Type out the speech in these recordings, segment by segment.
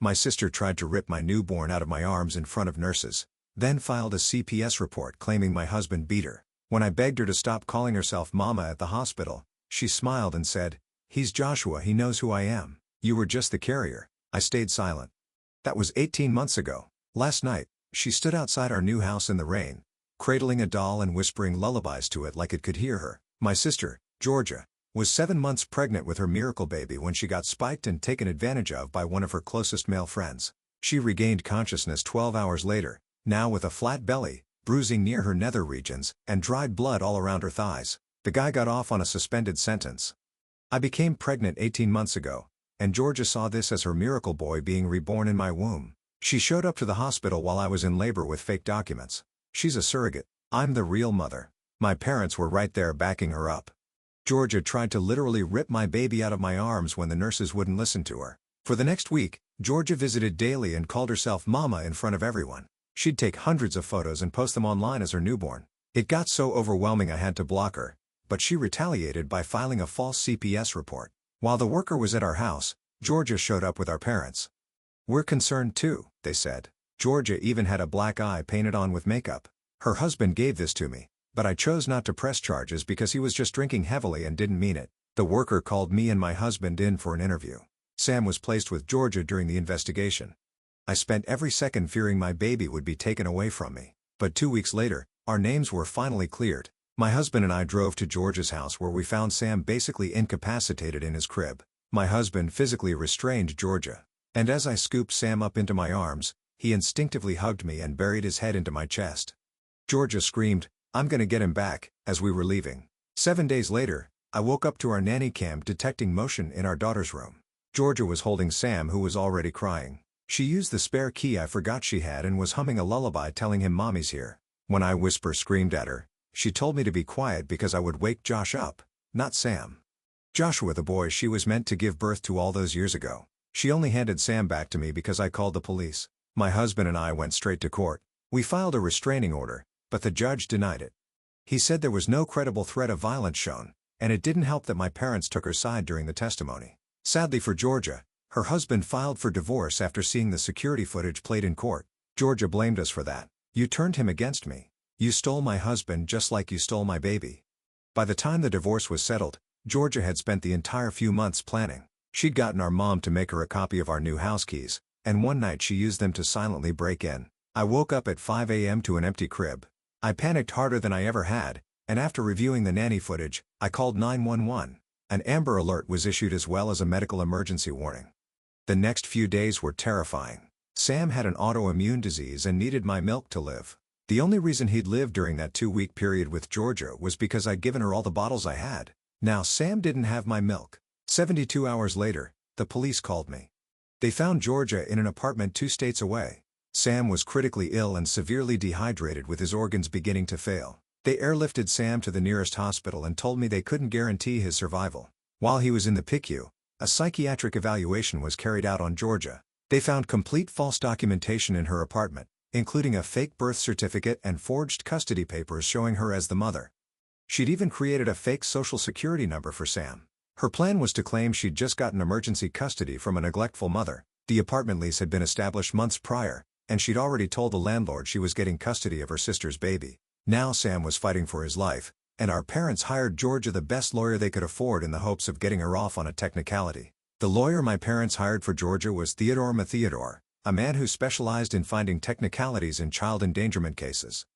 My sister tried to rip my newborn out of my arms in front of nurses, then filed a CPS report claiming my husband beat her. When I begged her to stop calling herself Mama at the hospital, she smiled and said, "He's Joshua, he knows who I am. You were just the carrier." I stayed silent. That was 18 months ago. Last night, she stood outside our new house in the rain, cradling a doll and whispering lullabies to it like it could hear her. My sister, Georgia, was 7 months pregnant with her miracle baby when she got spiked and taken advantage of by one of her closest male friends. She regained consciousness 12 hours later, now with a flat belly, bruising near her nether regions, and dried blood all around her thighs. The guy got off on a suspended sentence. I became pregnant 18 months ago, and Georgia saw this as her miracle boy being reborn in my womb. She showed up to the hospital while I was in labor with fake documents. She's a surrogate. I'm the real mother. My parents were right there backing her up. Georgia tried to literally rip my baby out of my arms when the nurses wouldn't listen to her. For the next week, Georgia visited daily and called herself Mama in front of everyone. She'd take hundreds of photos and post them online as her newborn. It got so overwhelming I had to block her, but she retaliated by filing a false CPS report. While the worker was at our house, Georgia showed up with our parents. "We're concerned too," they said. Georgia even had a black eye painted on with makeup. Her husband gave this to me, but I chose not to press charges because he was just drinking heavily and didn't mean it. The worker called me and my husband in for an interview. Sam was placed with Georgia during the investigation. I spent every second fearing my baby would be taken away from me. But 2 weeks later, our names were finally cleared. My husband and I drove to Georgia's house where we found Sam basically incapacitated in his crib. My husband physically restrained Georgia, and as I scooped Sam up into my arms, he instinctively hugged me and buried his head into my chest. Georgia screamed, "I'm gonna get him back," as we were leaving. 7 days later, I woke up to our nanny cam detecting motion in our daughter's room. Georgia was holding Sam, who was already crying. She used the spare key I forgot she had and was humming a lullaby telling him Mommy's here. When I screamed at her, she told me to be quiet because I would wake Josh up, not Sam. Joshua, the boy she was meant to give birth to all those years ago. She only handed Sam back to me because I called the police. My husband and I went straight to court. We filed a restraining order, but the judge denied it. He said there was no credible threat of violence shown, and it didn't help that my parents took her side during the testimony. Sadly for Georgia, her husband filed for divorce after seeing the security footage played in court. Georgia blamed us for that. "You turned him against me. You stole my husband just like you stole my baby." By the time the divorce was settled, Georgia had spent the entire few months planning. She'd gotten our mom to make her a copy of our new house keys, and one night she used them to silently break in. I woke up at 5 a.m. to an empty crib. I panicked harder than I ever had, and after reviewing the nanny footage, I called 911. An Amber Alert was issued as well as a medical emergency warning. The next few days were terrifying. Sam had an autoimmune disease and needed my milk to live. The only reason he'd lived during that 2-week period with Georgia was because I'd given her all the bottles I had. Now Sam didn't have my milk. 72 hours later, the police called me. They found Georgia in an apartment 2 states away. Sam was critically ill and severely dehydrated with his organs beginning to fail. They airlifted Sam to the nearest hospital and told me they couldn't guarantee his survival. While he was in the PICU, a psychiatric evaluation was carried out on Georgia. They found complete false documentation in her apartment, including a fake birth certificate and forged custody papers showing her as the mother. She'd even created a fake social security number for Sam. Her plan was to claim she'd just gotten emergency custody from a neglectful mother. The apartment lease had been established months prior, and she'd already told the landlord she was getting custody of her sister's baby. Now Sam was fighting for his life, and our parents hired Georgia the best lawyer they could afford in the hopes of getting her off on a technicality. The lawyer my parents hired for Georgia was Theodore Mathiodore, a man who specialized in finding technicalities in child endangerment cases.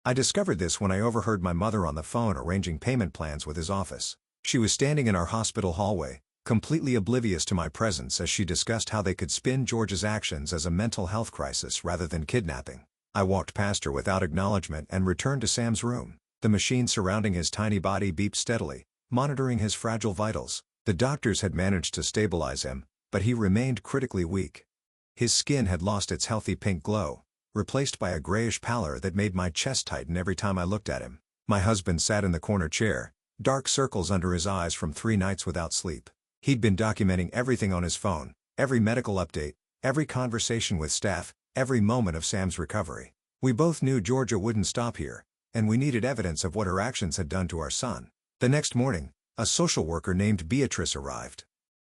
I discovered this when I overheard my mother on the phone arranging payment plans with his office. She was standing in our hospital hallway, completely oblivious to my presence as she discussed how they could spin Georgia's actions as a mental health crisis rather than kidnapping. I walked past her without acknowledgement and returned to Sam's room. The machine surrounding his tiny body beeped steadily, monitoring his fragile vitals. The doctors had managed to stabilize him, but he remained critically weak. His skin had lost its healthy pink glow, replaced by a grayish pallor that made my chest tighten every time I looked at him. My husband sat in the corner chair, dark circles under his eyes from 3 nights without sleep. He'd been documenting everything on his phone, every medical update, every conversation with staff, every moment of Sam's recovery. We both knew Georgia wouldn't stop here, and we needed evidence of what her actions had done to our son. The next morning, a social worker named Beatrice arrived.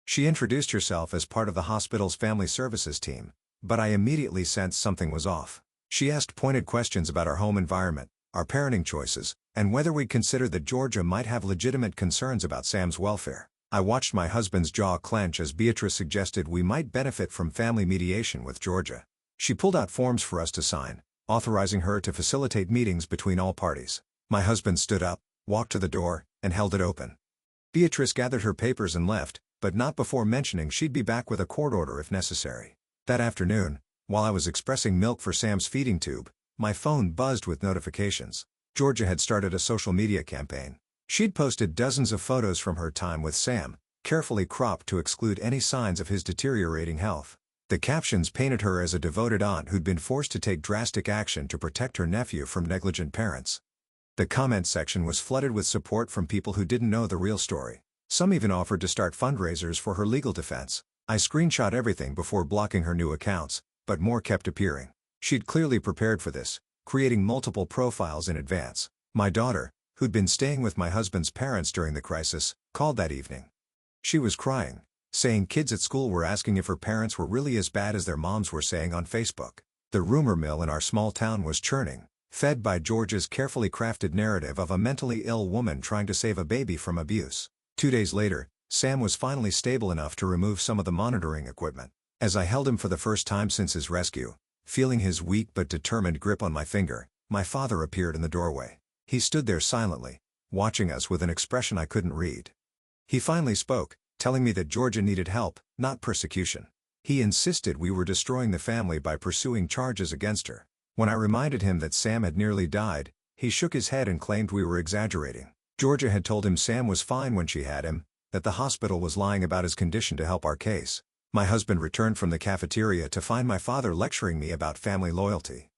She introduced herself as part of the hospital's family services team, but I immediately sensed something was off. She asked pointed questions about our home environment, our parenting choices, and whether we'd considered that Georgia might have legitimate concerns about Sam's welfare. I watched my husband's jaw clench as Beatrice suggested we might benefit from family mediation with Georgia. She pulled out forms for us to sign, authorizing her to facilitate meetings between all parties. My husband stood up, walked to the door, and held it open. Beatrice gathered her papers and left, but not before mentioning she'd be back with a court order if necessary. That afternoon, while I was expressing milk for Sam's feeding tube, my phone buzzed with notifications. Georgia had started a social media campaign. She'd posted dozens of photos from her time with Sam, carefully cropped to exclude any signs of his deteriorating health. The captions painted her as a devoted aunt who'd been forced to take drastic action to protect her nephew from negligent parents. The comment section was flooded with support from people who didn't know the real story. Some even offered to start fundraisers for her legal defense. I screenshot everything before blocking her new accounts, but more kept appearing. She'd clearly prepared for this, creating multiple profiles in advance. My daughter, who'd been staying with my husband's parents during the crisis, called that evening. She was crying, saying kids at school were asking if her parents were really as bad as their moms were saying on Facebook. The rumor mill in our small town was churning, fed by Georgia's carefully crafted narrative of a mentally ill woman trying to save a baby from abuse. 2 days later, Sam was finally stable enough to remove some of the monitoring equipment. As I held him for the first time since his rescue, feeling his weak but determined grip on my finger, my father appeared in the doorway. He stood there silently, watching us with an expression I couldn't read. He finally spoke, telling me that Georgia needed help, not persecution. He insisted we were destroying the family by pursuing charges against her. When I reminded him that Sam had nearly died, he shook his head and claimed we were exaggerating. Georgia had told him Sam was fine when she had him, that the hospital was lying about his condition to help our case. My husband returned from the cafeteria to find my father lecturing me about family loyalty.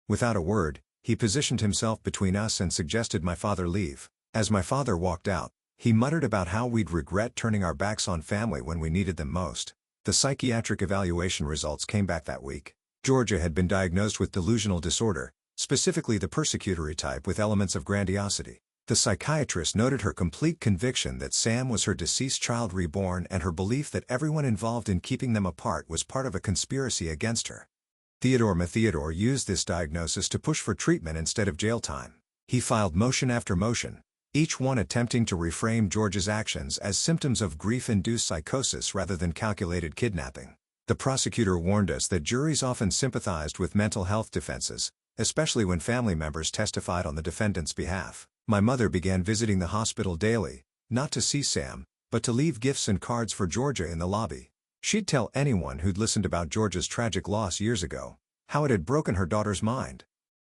Without a word, he positioned himself between us and suggested my father leave. As my father walked out, he muttered about how we'd regret turning our backs on family when we needed them most. The psychiatric evaluation results came back that week. Georgia had been diagnosed with delusional disorder, specifically the persecutory type with elements of grandiosity. The psychiatrist noted her complete conviction that Sam was her deceased child reborn and her belief that everyone involved in keeping them apart was part of a conspiracy against her. Theodore Mathiodore used this diagnosis to push for treatment instead of jail time. He filed motion after motion, each one attempting to reframe Georgia's actions as symptoms of grief-induced psychosis rather than calculated kidnapping. The prosecutor warned us that juries often sympathized with mental health defenses, especially when family members testified on the defendant's behalf. My mother began visiting the hospital daily, not to see Sam, but to leave gifts and cards for Georgia in the lobby. She'd tell anyone who'd listened about Georgia's tragic loss years ago, how it had broken her daughter's mind.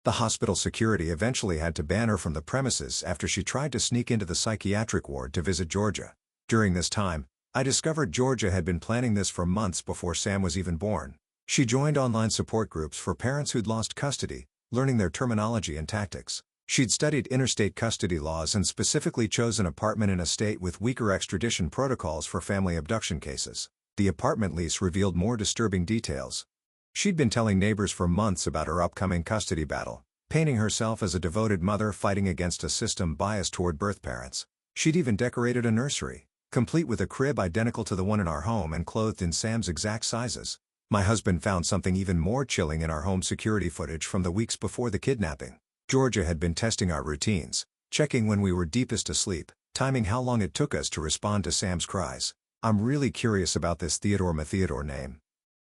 The hospital security eventually had to ban her from the premises after she tried to sneak into the psychiatric ward to visit Georgia. During this time, I discovered Georgia had been planning this for months before Sam was even born. She joined online support groups for parents who'd lost custody, learning their terminology and tactics. She'd studied interstate custody laws and specifically chose an apartment in a state with weaker extradition protocols for family abduction cases. The apartment lease revealed more disturbing details. She'd been telling neighbors for months about her upcoming custody battle, painting herself as a devoted mother fighting against a system biased toward birth parents. She'd even decorated a nursery, complete with a crib identical to the one in our home and clothed in Sam's exact sizes. My husband found something even more chilling in our home security footage from the weeks before the kidnapping. Georgia had been testing our routines, checking when we were deepest asleep, timing how long it took us to respond to Sam's cries. I'm really curious about this Theodore Mathiodore name.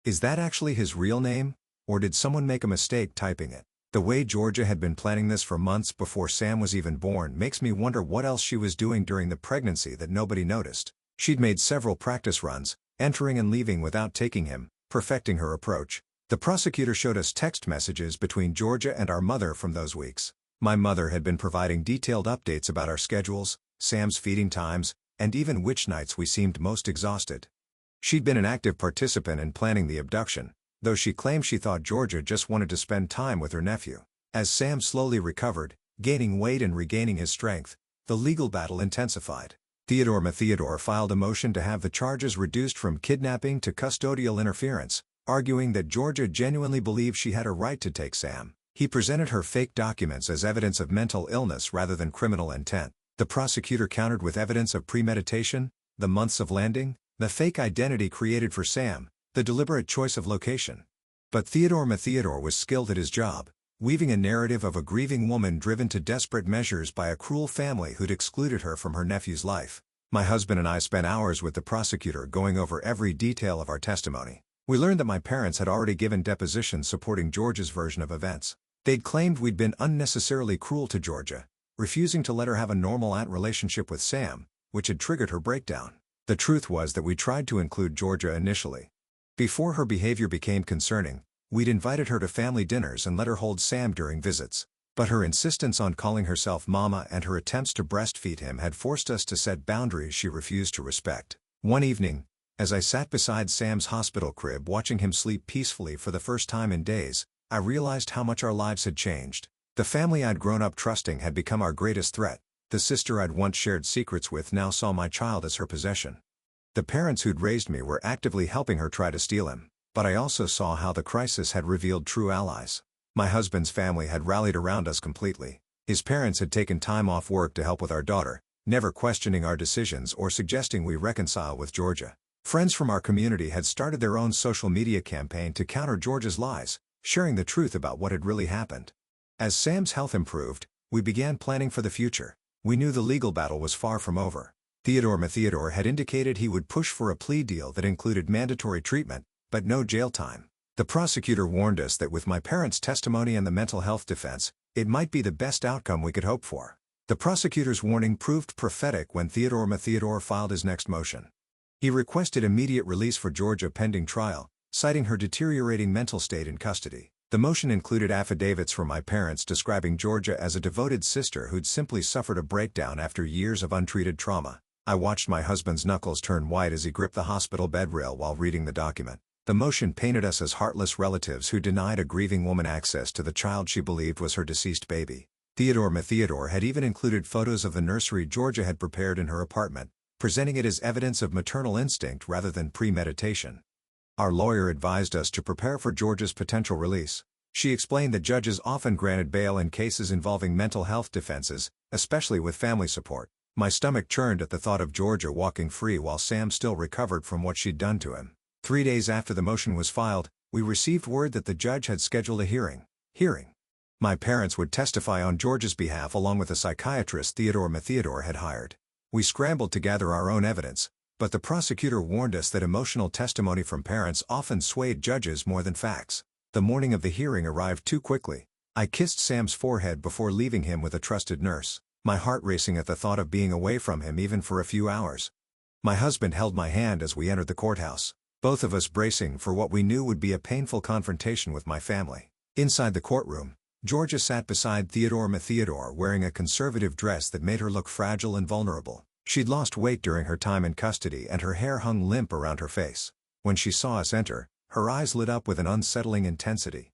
Is that actually his real name, or did someone make a mistake typing it? The way Georgia had been planning this for months before Sam was even born makes me wonder what else she was doing during the pregnancy that nobody noticed. She'd made several practice runs, entering and leaving without taking him, perfecting her approach. The prosecutor showed us text messages between Georgia and our mother from those weeks. My mother had been providing detailed updates about our schedules, Sam's feeding times, and even which nights we seemed most exhausted. She'd been an active participant in planning the abduction, though she claimed she thought Georgia just wanted to spend time with her nephew. As Sam slowly recovered, gaining weight and regaining his strength, the legal battle intensified. Theodore Mathiodore filed a motion to have the charges reduced from kidnapping to custodial interference, arguing that Georgia genuinely believed she had a right to take Sam. He presented her fake documents as evidence of mental illness rather than criminal intent. The prosecutor countered with evidence of premeditation, the months of landing, The fake identity created for Sam, the deliberate choice of location. But Theodore Matheodore was skilled at his job, weaving a narrative of a grieving woman driven to desperate measures by a cruel family who'd excluded her from her nephew's life. My husband and I spent hours with the prosecutor going over every detail of our testimony. We learned that my parents had already given depositions supporting Georgia's version of events. They'd claimed we'd been unnecessarily cruel to Georgia, refusing to let her have a normal aunt relationship with Sam, which had triggered her breakdown. The truth was that we tried to include Georgia initially. Before her behavior became concerning, we'd invited her to family dinners and let her hold Sam during visits. But her insistence on calling herself Mama and her attempts to breastfeed him had forced us to set boundaries she refused to respect. One evening, as I sat beside Sam's hospital crib watching him sleep peacefully for the first time in days, I realized how much our lives had changed. The family I'd grown up trusting had become our greatest threat. The sister I'd once shared secrets with now saw my child as her possession. The parents who'd raised me were actively helping her try to steal him, but I also saw how the crisis had revealed true allies. My husband's family had rallied around us completely. His parents had taken time off work to help with our daughter, never questioning our decisions or suggesting we reconcile with Georgia. Friends from our community had started their own social media campaign to counter Georgia's lies, sharing the truth about what had really happened. As Sam's health improved, we began planning for the future. We knew the legal battle was far from over. Theodore Matheodore had indicated he would push for a plea deal that included mandatory treatment, but no jail time. The prosecutor warned us that with my parents' testimony and the mental health defense, it might be the best outcome we could hope for. The prosecutor's warning proved prophetic when Theodore Matheodore filed his next motion. He requested immediate release for Georgia pending trial, citing her deteriorating mental state in custody. The motion included affidavits from my parents describing Georgia as a devoted sister who'd simply suffered a breakdown after years of untreated trauma. I watched my husband's knuckles turn white as he gripped the hospital bed rail while reading the document. The motion painted us as heartless relatives who denied a grieving woman access to the child she believed was her deceased baby. Theodore Matheodore had even included photos of the nursery Georgia had prepared in her apartment, presenting it as evidence of maternal instinct rather than premeditation. Our lawyer advised us to prepare for Georgia's potential release. She explained that judges often granted bail in cases involving mental health defenses, especially with family support. My stomach churned at the thought of Georgia walking free while Sam still recovered from what she'd done to him. 3 days after the motion was filed, we received word that the judge had scheduled a hearing. My parents would testify on Georgia's behalf along with a psychiatrist Theodore Matheodore had hired. We scrambled to gather our own evidence, but the prosecutor warned us that emotional testimony from parents often swayed judges more than facts. The morning of the hearing arrived too quickly. I kissed Sam's forehead before leaving him with a trusted nurse, my heart racing at the thought of being away from him even for a few hours. My husband held my hand as we entered the courthouse, both of us bracing for what we knew would be a painful confrontation with my family. Inside the courtroom, Georgia sat beside Theodore Matheodore wearing a conservative dress that made her look fragile and vulnerable. She'd lost weight during her time in custody and her hair hung limp around her face. When she saw us enter, her eyes lit up with an unsettling intensity.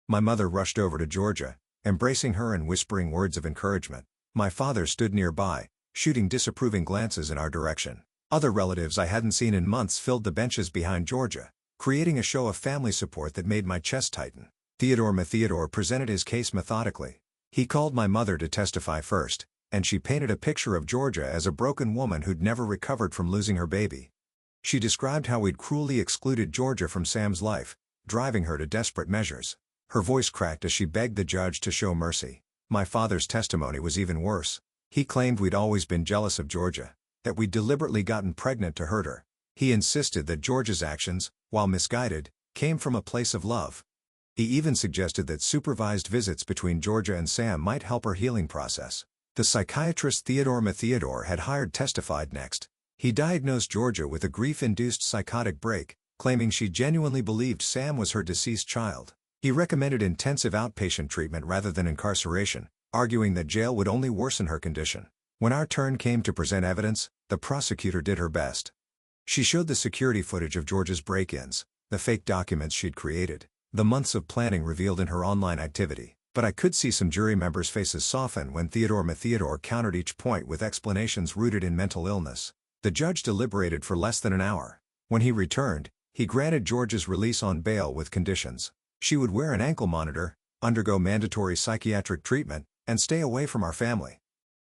My mother rushed over to Georgia, embracing her and whispering words of encouragement. My father stood nearby, shooting disapproving glances in our direction. Other relatives I hadn't seen in months filled the benches behind Georgia, creating a show of family support that made my chest tighten. Theodore Matheodore presented his case methodically. He called my mother to testify first, and she painted a picture of Georgia as a broken woman who'd never recovered from losing her baby. She described how we'd cruelly excluded Georgia from Sam's life, driving her to desperate measures. Her voice cracked as she begged the judge to show mercy. My father's testimony was even worse. He claimed we'd always been jealous of Georgia, that we'd deliberately gotten pregnant to hurt her. He insisted that Georgia's actions, while misguided, came from a place of love. He even suggested that supervised visits between Georgia and Sam might help her healing process. The psychiatrist Theodore Matheodore had hired testified next. He diagnosed Georgia with a grief-induced psychotic break, claiming she genuinely believed Sam was her deceased child. He recommended intensive outpatient treatment rather than incarceration, arguing that jail would only worsen her condition. When our turn came to present evidence, the prosecutor did her best. She showed the security footage of Georgia's break-ins, the fake documents she'd created, the months of planning revealed in her online activity. But I could see some jury members' faces soften when Theodore Matheodore countered each point with explanations rooted in mental illness. The judge deliberated for less than an hour. When he returned, he granted Georgia's release on bail with conditions. She would wear an ankle monitor, undergo mandatory psychiatric treatment, and stay away from our family.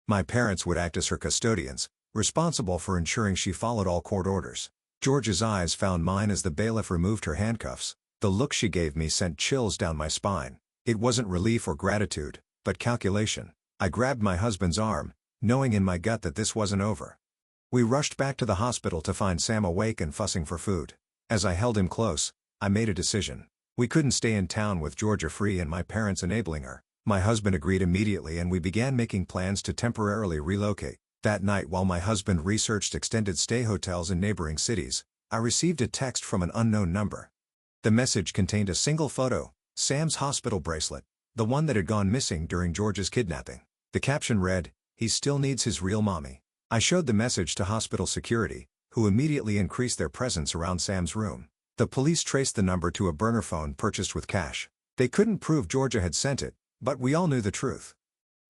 My parents would act as her custodians, responsible for ensuring she followed all court orders. Georgia's eyes found mine as the bailiff removed her handcuffs. The look she gave me sent chills down my spine. It wasn't relief or gratitude, but calculation. I grabbed my husband's arm, knowing in my gut that this wasn't over. We rushed back to the hospital to find Sam awake and fussing for food. As I held him close, I made a decision. We couldn't stay in town with Georgia free and my parents enabling her. My husband agreed immediately and we began making plans to temporarily relocate. That night, while my husband researched extended stay hotels in neighboring cities, I received a text from an unknown number. The message contained a single photo, Sam's hospital bracelet, the one that had gone missing during Georgia's kidnapping. The caption read, "He still needs his real mommy." I showed the message to hospital security, who immediately increased their presence around Sam's room. The police traced the number to a burner phone purchased with cash. They couldn't prove Georgia had sent it, but we all knew the truth.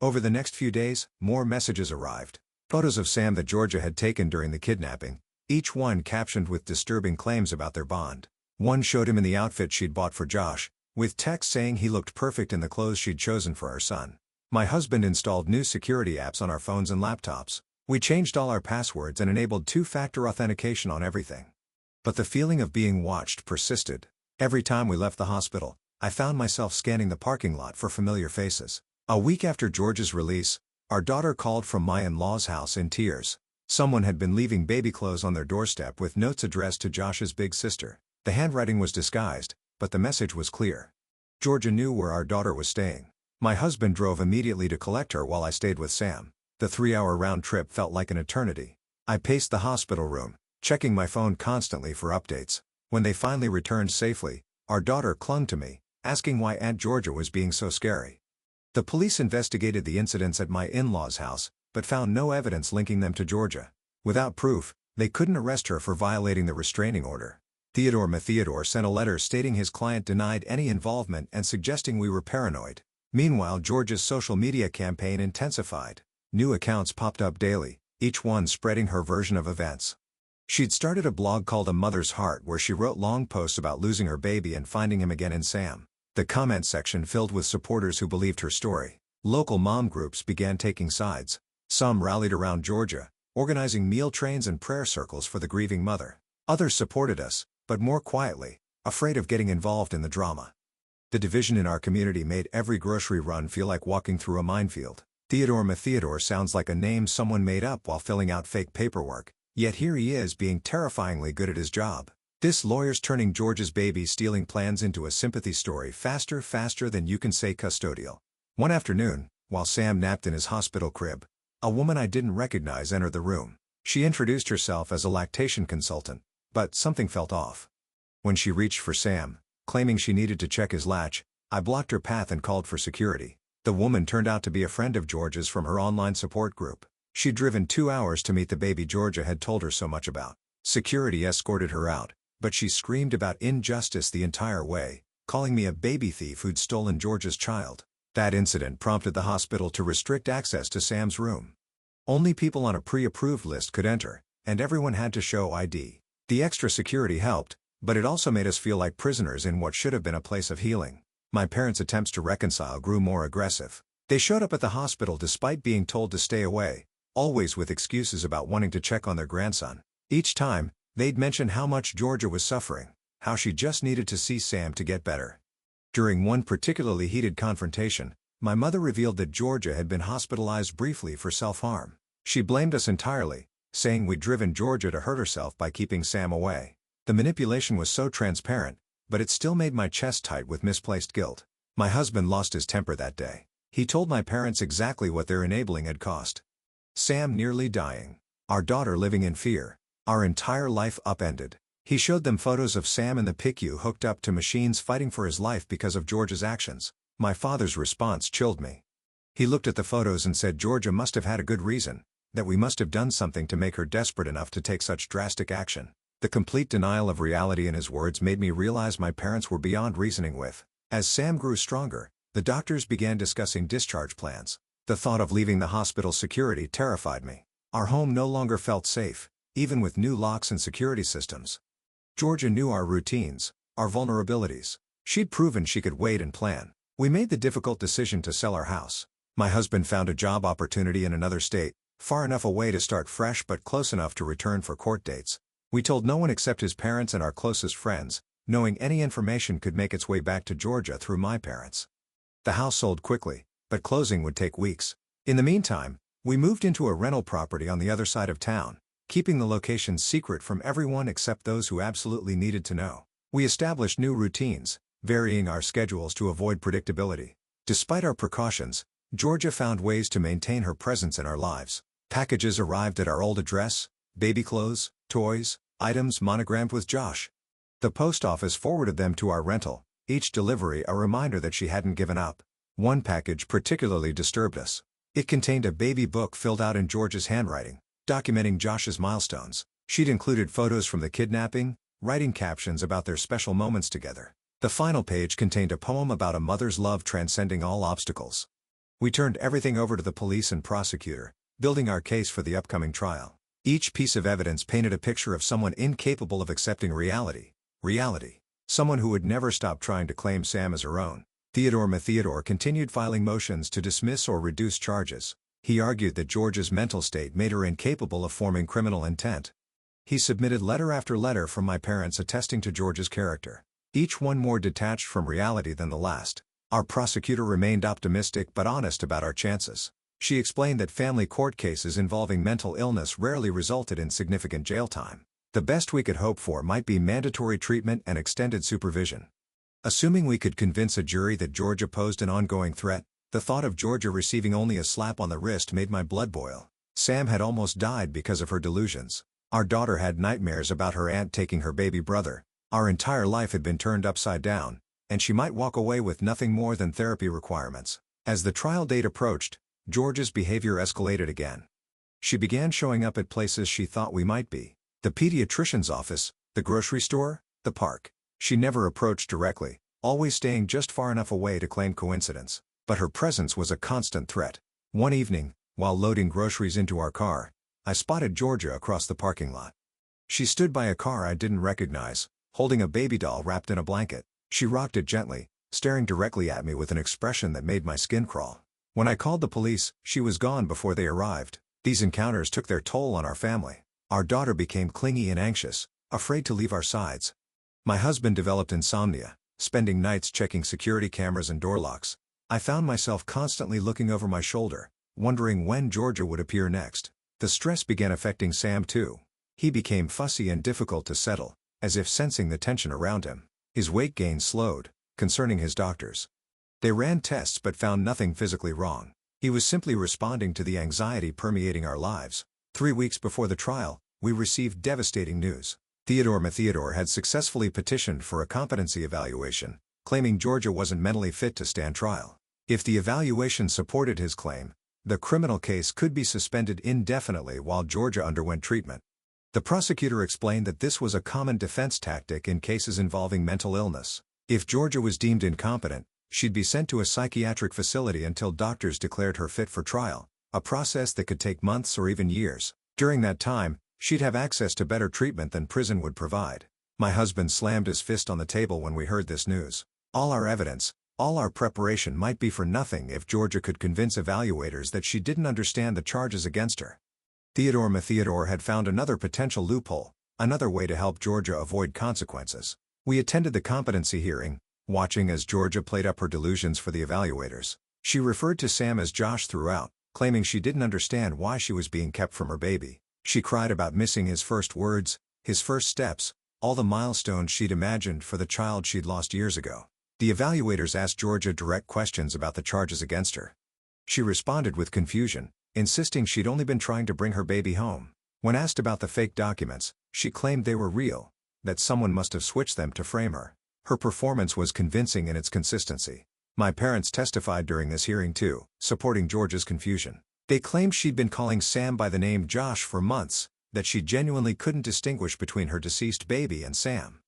Over the next few days, more messages arrived. Photos of Sam that Georgia had taken during the kidnapping, each one captioned with disturbing claims about their bond. One showed him in the outfit she'd bought for Josh, with text saying he looked perfect in the clothes she'd chosen for our son. My husband installed new security apps on our phones and laptops. We changed all our passwords and enabled two-factor authentication on everything. But the feeling of being watched persisted. Every time we left the hospital, I found myself scanning the parking lot for familiar faces. A week after Georgia's release, our daughter called from my in-law's house in tears. Someone had been leaving baby clothes on their doorstep with notes addressed to Josh's big sister. The handwriting was disguised, but the message was clear. Georgia knew where our daughter was staying. My husband drove immediately to collect her while I stayed with Sam. The 3-hour round trip felt like an eternity. I paced the hospital room, checking my phone constantly for updates. When they finally returned safely, our daughter clung to me, asking why Aunt Georgia was being so scary. The police investigated the incidents at my in-laws' house, but found no evidence linking them to Georgia. Without proof, they couldn't arrest her for violating the restraining order. Theodore Mathiodore sent a letter stating his client denied any involvement and suggesting we were paranoid. Meanwhile, Georgia's social media campaign intensified. New accounts popped up daily, each one spreading her version of events. She'd started a blog called A Mother's Heart where she wrote long posts about losing her baby and finding him again in Sam. The comment section filled with supporters who believed her story. Local mom groups began taking sides. Some rallied around Georgia, organizing meal trains and prayer circles for the grieving mother. Others supported us, but more quietly, afraid of getting involved in the drama. The division in our community made every grocery run feel like walking through a minefield. Theodore Mathiodore sounds like a name someone made up while filling out fake paperwork, yet here he is being terrifyingly good at his job. This lawyer's turning Georgia's baby stealing plans into a sympathy story faster than you can say custodial. One afternoon, while Sam napped in his hospital crib, a woman I didn't recognize entered the room. She introduced herself as a lactation consultant, but something felt off. When she reached for Sam, claiming she needed to check his latch, I blocked her path and called for security. The woman turned out to be a friend of Georgia's from her online support group. She'd driven 2 hours to meet the baby Georgia had told her so much about. Security escorted her out, but she screamed about injustice the entire way, calling me a baby thief who'd stolen Georgia's child. That incident prompted the hospital to restrict access to Sam's room. Only people on a pre-approved list could enter, and everyone had to show ID. The extra security helped, but it also made us feel like prisoners in what should have been a place of healing. My parents' attempts to reconcile grew more aggressive. They showed up at the hospital despite being told to stay away, always with excuses about wanting to check on their grandson. Each time, they'd mention how much Georgia was suffering, how she just needed to see Sam to get better. During one particularly heated confrontation, my mother revealed that Georgia had been hospitalized briefly for self-harm. She blamed us entirely, saying we'd driven Georgia to hurt herself by keeping Sam away. The manipulation was so transparent, but it still made my chest tight with misplaced guilt. My husband lost his temper that day. He told my parents exactly what their enabling had cost. Sam nearly dying. Our daughter living in fear. Our entire life upended. He showed them photos of Sam in the PICU hooked up to machines fighting for his life because of Georgia's actions. My father's response chilled me. He looked at the photos and said Georgia must have had a good reason, that we must have done something to make her desperate enough to take such drastic action. The complete denial of reality in his words made me realize my parents were beyond reasoning with. As Sam grew stronger, the doctors began discussing discharge plans. The thought of leaving the hospital security terrified me. Our home no longer felt safe, even with new locks and security systems. Georgia knew our routines, our vulnerabilities. She'd proven she could wait and plan. We made the difficult decision to sell our house. My husband found a job opportunity in another state, far enough away to start fresh but close enough to return for court dates. We told no one except his parents and our closest friends, knowing any information could make its way back to Georgia through my parents. The house sold quickly, but closing would take weeks. In the meantime, we moved into a rental property on the other side of town, keeping the location secret from everyone except those who absolutely needed to know. We established new routines, varying our schedules to avoid predictability. Despite our precautions, Georgia found ways to maintain her presence in our lives. Packages arrived at our old address, baby clothes, toys, items monogrammed with Josh. The post office forwarded them to our rental, each delivery a reminder that she hadn't given up. One package particularly disturbed us. It contained a baby book filled out in Georgia's handwriting, documenting Josh's milestones. She'd included photos from the kidnapping, writing captions about their special moments together. The final page contained a poem about a mother's love transcending all obstacles. We turned everything over to the police and prosecutor, building our case for the upcoming trial. Each piece of evidence painted a picture of someone incapable of accepting reality. Someone who would never stop trying to claim Sam as her own. Theodore Mattheodore continued filing motions to dismiss or reduce charges. He argued that Georgia's mental state made her incapable of forming criminal intent. He submitted letter after letter from my parents attesting to Georgia's character, each one more detached from reality than the last. Our prosecutor remained optimistic but honest about our chances. She explained that family court cases involving mental illness rarely resulted in significant jail time. The best we could hope for might be mandatory treatment and extended supervision. Assuming we could convince a jury that Georgia posed an ongoing threat, the thought of Georgia receiving only a slap on the wrist made my blood boil. Sam had almost died because of her delusions. Our daughter had nightmares about her aunt taking her baby brother. Our entire life had been turned upside down, and she might walk away with nothing more than therapy requirements. As the trial date approached, Georgia's behavior escalated again. She began showing up at places she thought we might be. The pediatrician's office, the grocery store, the park. She never approached directly, always staying just far enough away to claim coincidence. But her presence was a constant threat. One evening, while loading groceries into our car, I spotted Georgia across the parking lot. She stood by a car I didn't recognize, holding a baby doll wrapped in a blanket. She rocked it gently, staring directly at me with an expression that made my skin crawl. When I called the police, she was gone before they arrived. These encounters took their toll on our family. Our daughter became clingy and anxious, afraid to leave our sides. My husband developed insomnia, spending nights checking security cameras and door locks. I found myself constantly looking over my shoulder, wondering when Georgia would appear next. The stress began affecting Sam too. He became fussy and difficult to settle, as if sensing the tension around him. His weight gain slowed, concerning his doctors. They ran tests but found nothing physically wrong. He was simply responding to the anxiety permeating our lives. 3 weeks before the trial, we received devastating news. Theodore Mattheodore had successfully petitioned for a competency evaluation, claiming Georgia wasn't mentally fit to stand trial. If the evaluation supported his claim, the criminal case could be suspended indefinitely while Georgia underwent treatment. The prosecutor explained that this was a common defense tactic in cases involving mental illness. If Georgia was deemed incompetent, she'd be sent to a psychiatric facility until doctors declared her fit for trial, a process that could take months or even years. During that time, she'd have access to better treatment than prison would provide. My husband slammed his fist on the table when we heard this news. All our evidence, all our preparation might be for nothing if Georgia could convince evaluators that she didn't understand the charges against her. Theodore Mattheodore had found another potential loophole, another way to help Georgia avoid consequences. We attended the competency hearing, watching as Georgia played up her delusions for the evaluators. She referred to Sam as Josh throughout, claiming she didn't understand why she was being kept from her baby. She cried about missing his first words, his first steps, all the milestones she'd imagined for the child she'd lost years ago. The evaluators asked Georgia direct questions about the charges against her. She responded with confusion, insisting she'd only been trying to bring her baby home. When asked about the fake documents, she claimed they were real, that someone must have switched them to frame her. Her performance was convincing in its consistency. My parents testified during this hearing too, supporting Georgia's confusion. They claimed she'd been calling Sam by the name Josh for months, that she genuinely couldn't distinguish between her deceased baby and Sam.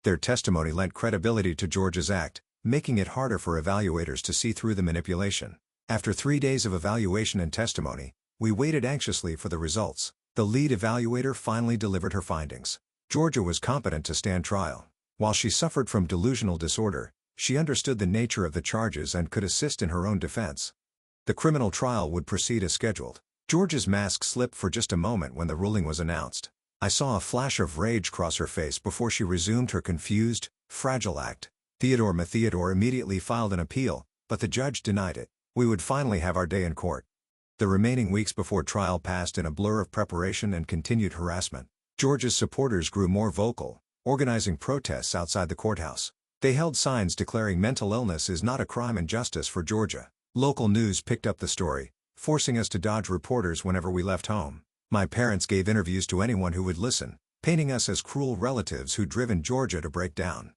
Their testimony lent credibility to Georgia's act, making it harder for evaluators to see through the manipulation. After 3 days of evaluation and testimony, we waited anxiously for the results. The lead evaluator finally delivered her findings. Georgia was competent to stand trial. While she suffered from delusional disorder, she understood the nature of the charges and could assist in her own defense. The criminal trial would proceed as scheduled. Georgia's mask slipped for just a moment when the ruling was announced. I saw a flash of rage cross her face before she resumed her confused, fragile act. Theodore Theodore immediately filed an appeal, but the judge denied it. We would finally have our day in court. The remaining weeks before trial passed in a blur of preparation and continued harassment. Georgia's supporters grew more vocal, organizing protests outside the courthouse. They held signs declaring mental illness is not a crime and justice for Georgia. Local news picked up the story, forcing us to dodge reporters whenever we left home. My parents gave interviews to anyone who would listen, painting us as cruel relatives who'd driven Georgia to break down.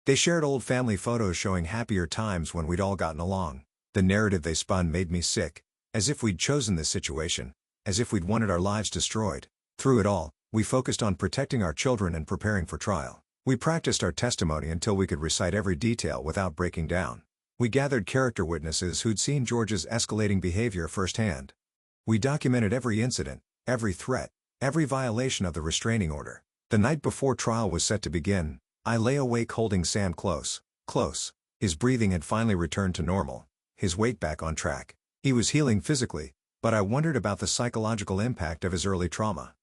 They shared old family photos showing happier times when we'd all gotten along. The narrative they spun made me sick, as if we'd chosen this situation, as if we'd wanted our lives destroyed. Through it all, we focused on protecting our children and preparing for trial. We practiced our testimony until we could recite every detail without breaking down. We gathered character witnesses who'd seen Georgia's escalating behavior firsthand. We documented every incident, every threat, every violation of the restraining order. The night before trial was set to begin, I lay awake holding Sam close. His breathing had finally returned to normal, his weight back on track. He was healing physically, but I wondered about the psychological impact of his early trauma.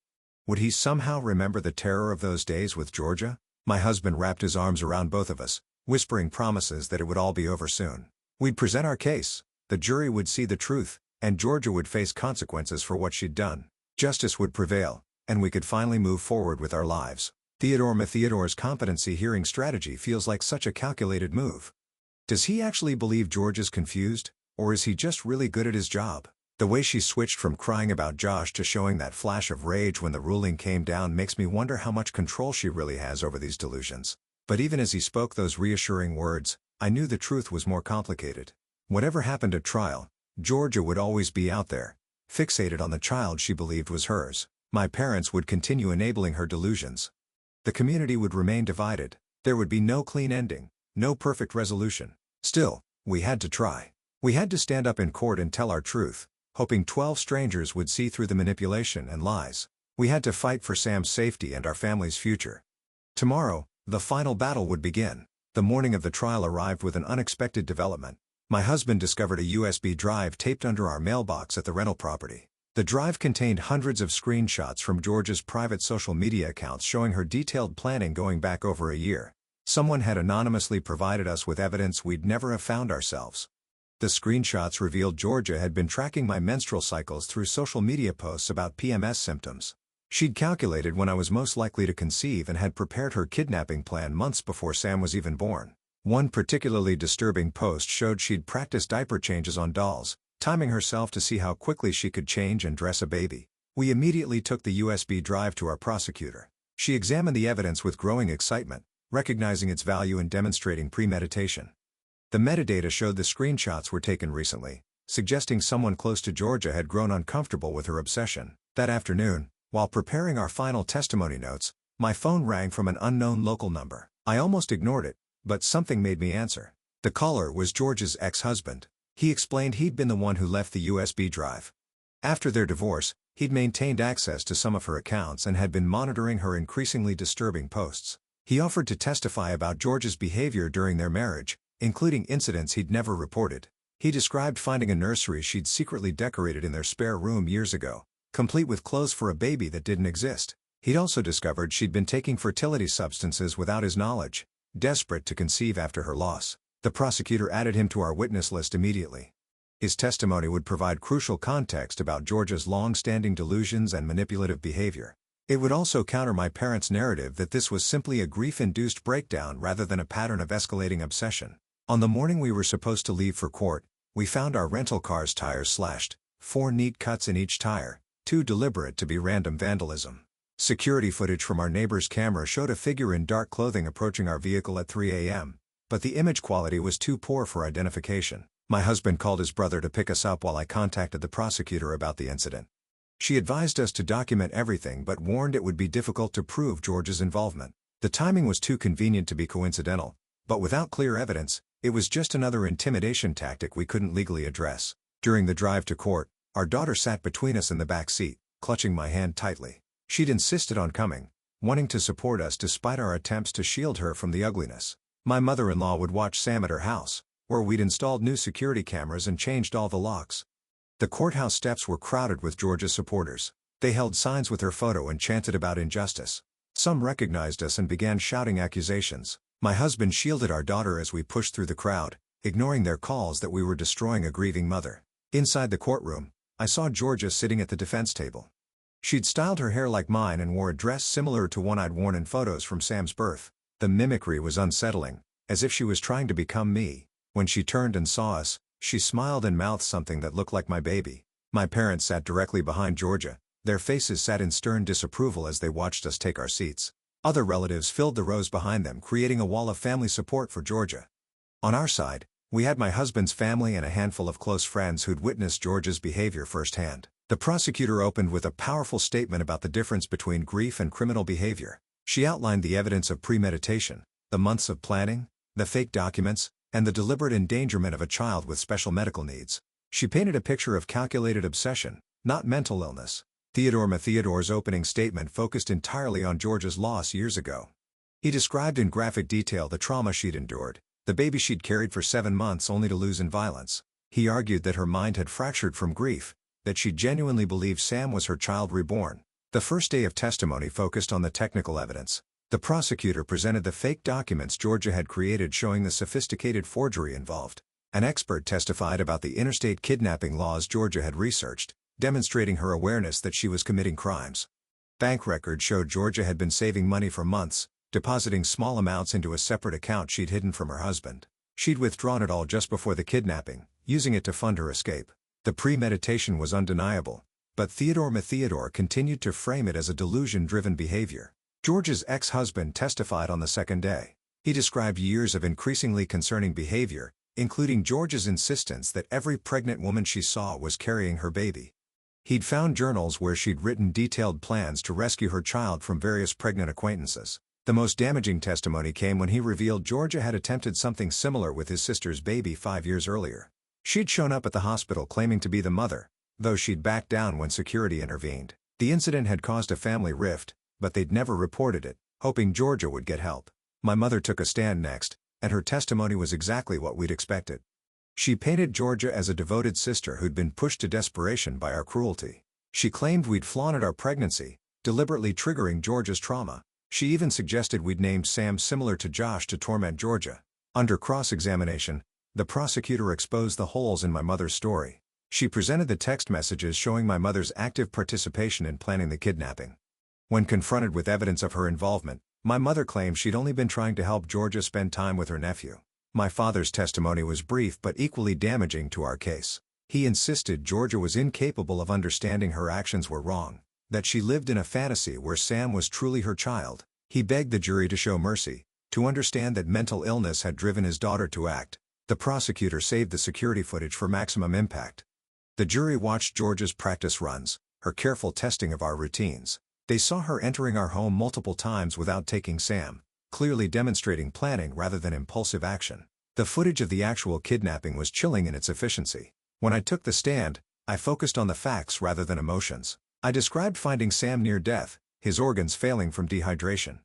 Would he somehow remember the terror of those days with Georgia? My husband wrapped his arms around both of us, whispering promises that it would all be over soon. We'd present our case, the jury would see the truth, and Georgia would face consequences for what she'd done. Justice would prevail, and we could finally move forward with our lives. Theodore's competency hearing strategy feels like such a calculated move. Does he actually believe Georgia's confused, or is he just really good at his job? The way she switched from crying about Josh to showing that flash of rage when the ruling came down makes me wonder how much control she really has over these delusions. But even as he spoke those reassuring words, I knew the truth was more complicated. Whatever happened at trial, Georgia would always be out there, fixated on the child she believed was hers. My parents would continue enabling her delusions. The community would remain divided. There would be no clean ending, no perfect resolution. Still, we had to try. We had to stand up in court and tell our truth, hoping 12 strangers would see through the manipulation and lies. We had to fight for Sam's safety and our family's future. Tomorrow, the final battle would begin. The morning of the trial arrived with an unexpected development. My husband discovered a USB drive taped under our mailbox at the rental property. The drive contained hundreds of screenshots from Georgia's private social media accounts showing her detailed planning going back over a year. Someone had anonymously provided us with evidence we'd never have found ourselves. The screenshots revealed Georgia had been tracking my menstrual cycles through social media posts about PMS symptoms. She'd calculated when I was most likely to conceive and had prepared her kidnapping plan months before Sam was even born. One particularly disturbing post showed she'd practiced diaper changes on dolls, timing herself to see how quickly she could change and dress a baby. We immediately took the USB drive to our prosecutor. She examined the evidence with growing excitement, recognizing its value in demonstrating premeditation. The metadata showed the screenshots were taken recently, suggesting someone close to Georgia had grown uncomfortable with her obsession. That afternoon, while preparing our final testimony notes, my phone rang from an unknown local number. I almost ignored it, but something made me answer. The caller was Georgia's ex-husband. He explained he'd been the one who left the USB drive. After their divorce, he'd maintained access to some of her accounts and had been monitoring her increasingly disturbing posts. He offered to testify about Georgia's behavior during their marriage, including incidents he'd never reported. He described finding a nursery she'd secretly decorated in their spare room years ago, complete with clothes for a baby that didn't exist. He'd also discovered she'd been taking fertility substances without his knowledge, desperate to conceive after her loss. The prosecutor added him to our witness list immediately. His testimony would provide crucial context about Georgia's long-standing delusions and manipulative behavior. It would also counter my parents' narrative that this was simply a grief-induced breakdown rather than a pattern of escalating obsession. On the morning we were supposed to leave for court, we found our rental car's tires slashed, 4 neat cuts in each tire, too deliberate to be random vandalism. Security footage from our neighbor's camera showed a figure in dark clothing approaching our vehicle at 3 a.m., but the image quality was too poor for identification. My husband called his brother to pick us up while I contacted the prosecutor about the incident. She advised us to document everything but warned it would be difficult to prove Georgia's involvement. The timing was too convenient to be coincidental, but without clear evidence, it was just another intimidation tactic we couldn't legally address. During the drive to court, our daughter sat between us in the back seat, clutching my hand tightly. She'd insisted on coming, wanting to support us despite our attempts to shield her from the ugliness. My mother-in-law would watch Sam at her house, where we'd installed new security cameras and changed all the locks. The courthouse steps were crowded with Georgia's supporters. They held signs with her photo and chanted about injustice. Some recognized us and began shouting accusations. My husband shielded our daughter as we pushed through the crowd, ignoring their calls that we were destroying a grieving mother. Inside the courtroom, I saw Georgia sitting at the defense table. She'd styled her hair like mine and wore a dress similar to one I'd worn in photos from Sam's birth. The mimicry was unsettling, as if she was trying to become me. When she turned and saw us, she smiled and mouthed something that looked like my baby. My parents sat directly behind Georgia. Their faces sat in stern disapproval as they watched us take our seats. Other relatives filled the rows behind them, creating a wall of family support for Georgia. On our side, we had my husband's family and a handful of close friends who'd witnessed Georgia's behavior firsthand. The prosecutor opened with a powerful statement about the difference between grief and criminal behavior. She outlined the evidence of premeditation, the months of planning, the fake documents, and the deliberate endangerment of a child with special medical needs. She painted a picture of calculated obsession, not mental illness. Theodore Mathiadore's opening statement focused entirely on Georgia's loss years ago. He described in graphic detail the trauma she'd endured, the baby she'd carried for 7 months only to lose in violence. He argued that her mind had fractured from grief, that she genuinely believed Sam was her child reborn. The first day of testimony focused on the technical evidence. The prosecutor presented the fake documents Georgia had created showing the sophisticated forgery involved. An expert testified about the interstate kidnapping laws Georgia had researched, demonstrating her awareness that she was committing crimes. Bank records showed Georgia had been saving money for months, depositing small amounts into a separate account she'd hidden from her husband. She'd withdrawn it all just before the kidnapping, using it to fund her escape. The premeditation was undeniable, but Theodore Mathiadore continued to frame it as a delusion-driven behavior. Georgia's ex-husband testified on the second day. He described years of increasingly concerning behavior, including Georgia's insistence that every pregnant woman she saw was carrying her baby. He'd found journals where she'd written detailed plans to rescue her child from various pregnant acquaintances. The most damaging testimony came when he revealed Georgia had attempted something similar with his sister's baby 5 years earlier. She'd shown up at the hospital claiming to be the mother, though she'd backed down when security intervened. The incident had caused a family rift, but they'd never reported it, hoping Georgia would get help. My mother took a stand next, and her testimony was exactly what we'd expected. She painted Georgia as a devoted sister who'd been pushed to desperation by our cruelty. She claimed we'd flaunted our pregnancy, deliberately triggering Georgia's trauma. She even suggested we'd named Sam similar to Josh to torment Georgia. Under cross-examination, the prosecutor exposed the holes in my mother's story. She presented the text messages showing my mother's active participation in planning the kidnapping. When confronted with evidence of her involvement, my mother claimed she'd only been trying to help Georgia spend time with her nephew. My father's testimony was brief but equally damaging to our case. He insisted Georgia was incapable of understanding her actions were wrong, that she lived in a fantasy where Sam was truly her child. He begged the jury to show mercy, to understand that mental illness had driven his daughter to act. The prosecutor saved the security footage for maximum impact. The jury watched Georgia's practice runs, her careful testing of our routines. They saw her entering our home multiple times without taking Sam, clearly demonstrating planning rather than impulsive action. The footage of the actual kidnapping was chilling in its efficiency. When I took the stand, I focused on the facts rather than emotions. I described finding Sam near death, his organs failing from dehydration.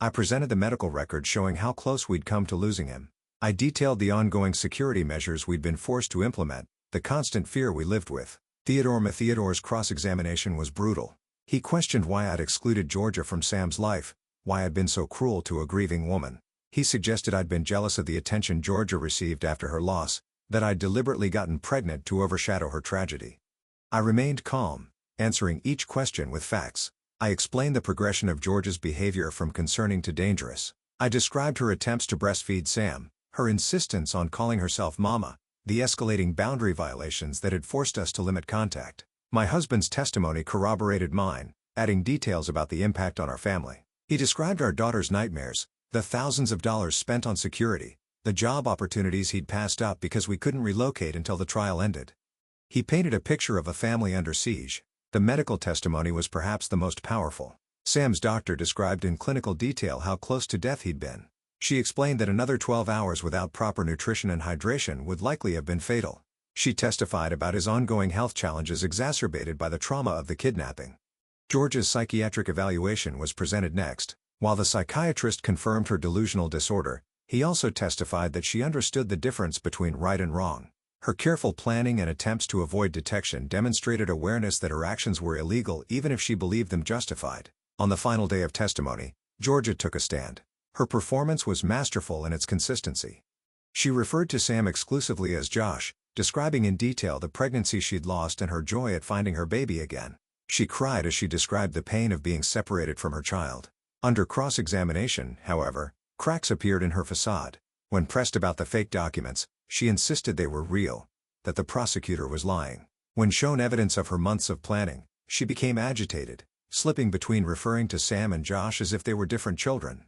I presented the medical record showing how close we'd come to losing him. I detailed the ongoing security measures we'd been forced to implement, the constant fear we lived with. Theodore Mathiadore's cross-examination was brutal. He questioned why I'd excluded Georgia from Sam's life, why I'd been so cruel to a grieving woman. He suggested I'd been jealous of the attention Georgia received after her loss, that I'd deliberately gotten pregnant to overshadow her tragedy. I remained calm, answering each question with facts. I explained the progression of Georgia's behavior from concerning to dangerous. I described her attempts to breastfeed Sam, her insistence on calling herself Mama, the escalating boundary violations that had forced us to limit contact. My husband's testimony corroborated mine, adding details about the impact on our family. He described our daughter's nightmares, the thousands of dollars spent on security, the job opportunities he'd passed up because we couldn't relocate until the trial ended. He painted a picture of a family under siege. The medical testimony was perhaps the most powerful. Sam's doctor described in clinical detail how close to death he'd been. She explained that another 12 hours without proper nutrition and hydration would likely have been fatal. She testified about his ongoing health challenges exacerbated by the trauma of the kidnapping. Georgia's psychiatric evaluation was presented next. While the psychiatrist confirmed her delusional disorder, he also testified that she understood the difference between right and wrong. Her careful planning and attempts to avoid detection demonstrated awareness that her actions were illegal even if she believed them justified. On the final day of testimony, Georgia took a stand. Her performance was masterful in its consistency. She referred to Sam exclusively as Josh, describing in detail the pregnancy she'd lost and her joy at finding her baby again. She cried as she described the pain of being separated from her child. Under cross-examination, however, cracks appeared in her facade. When pressed about the fake documents, she insisted they were real, that the prosecutor was lying. When shown evidence of her months of planning, she became agitated, slipping between referring to Sam and Josh as if they were different children.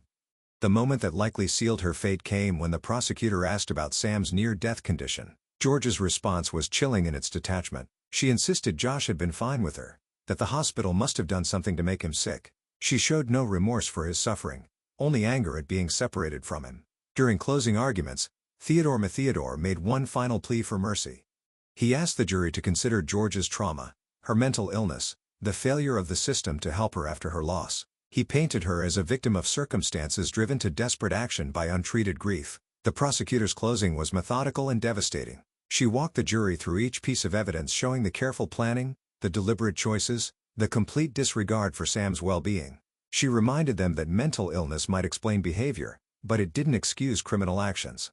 The moment that likely sealed her fate came when the prosecutor asked about Sam's near-death condition. Georgia's response was chilling in its detachment. She insisted Josh had been fine with her, that the hospital must have done something to make him sick. She showed no remorse for his suffering, only anger at being separated from him. During closing arguments, Theodore Mathiodore made one final plea for mercy. He asked the jury to consider Georgia's trauma, her mental illness, the failure of the system to help her after her loss. He painted her as a victim of circumstances driven to desperate action by untreated grief. The prosecutor's closing was methodical and devastating. She walked the jury through each piece of evidence showing the careful planning, the deliberate choices, the complete disregard for Sam's well-being. She reminded them that mental illness might explain behavior, but it didn't excuse criminal actions.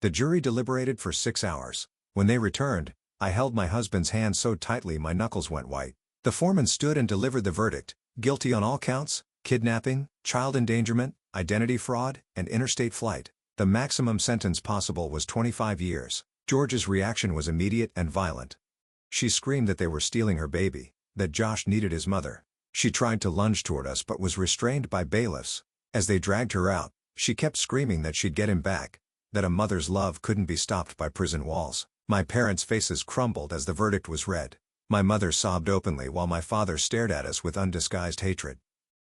The jury deliberated for 6 hours. When they returned, I held my husband's hand so tightly my knuckles went white. The foreman stood and delivered the verdict: guilty on all counts, kidnapping, child endangerment, identity fraud, and interstate flight. The maximum sentence possible was 25 years. Georgia's reaction was immediate and violent. She screamed that they were stealing her baby, that Josh needed his mother. She tried to lunge toward us but was restrained by bailiffs. As they dragged her out, she kept screaming that she'd get him back, that a mother's love couldn't be stopped by prison walls. My parents' faces crumbled as the verdict was read. My mother sobbed openly while my father stared at us with undisguised hatred.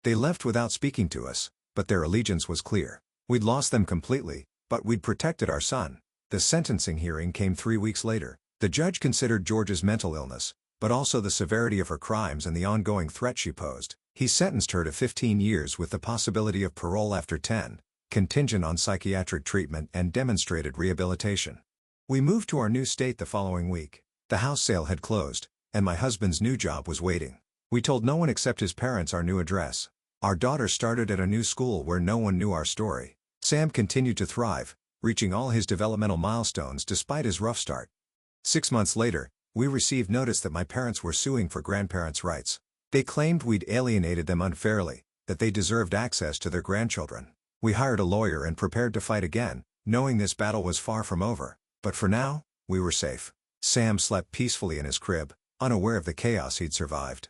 They left without speaking to us, but their allegiance was clear. We'd lost them completely, but we'd protected our son. The sentencing hearing came 3 weeks later. The judge considered Georgia's mental illness, but also the severity of her crimes and the ongoing threat she posed. He sentenced her to 15 years with the possibility of parole after 10, contingent on psychiatric treatment and demonstrated rehabilitation. We moved to our new state the following week. The house sale had closed, and my husband's new job was waiting. We told no one except his parents our new address. Our daughter started at a new school where no one knew our story. Sam continued to thrive, reaching all his developmental milestones despite his rough start. 6 months later, we received notice that my parents were suing for grandparents' rights. They claimed we'd alienated them unfairly, that they deserved access to their grandchildren. We hired a lawyer and prepared to fight again, knowing this battle was far from over. But for now, we were safe. Sam slept peacefully in his crib, unaware of the chaos he'd survived.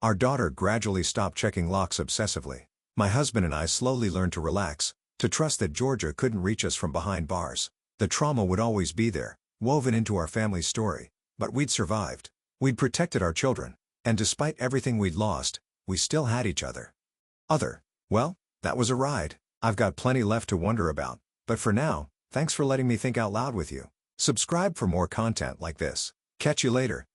Our daughter gradually stopped checking locks obsessively. My husband and I slowly learned to relax, to trust that Georgia couldn't reach us from behind bars. The trauma would always be there, woven into our family's story, but we'd survived. We'd protected our children, and despite everything we'd lost, we still had each other. Well, that was a ride. I've got plenty left to wonder about, but for now, thanks for letting me think out loud with you. Subscribe for more content like this. Catch you later.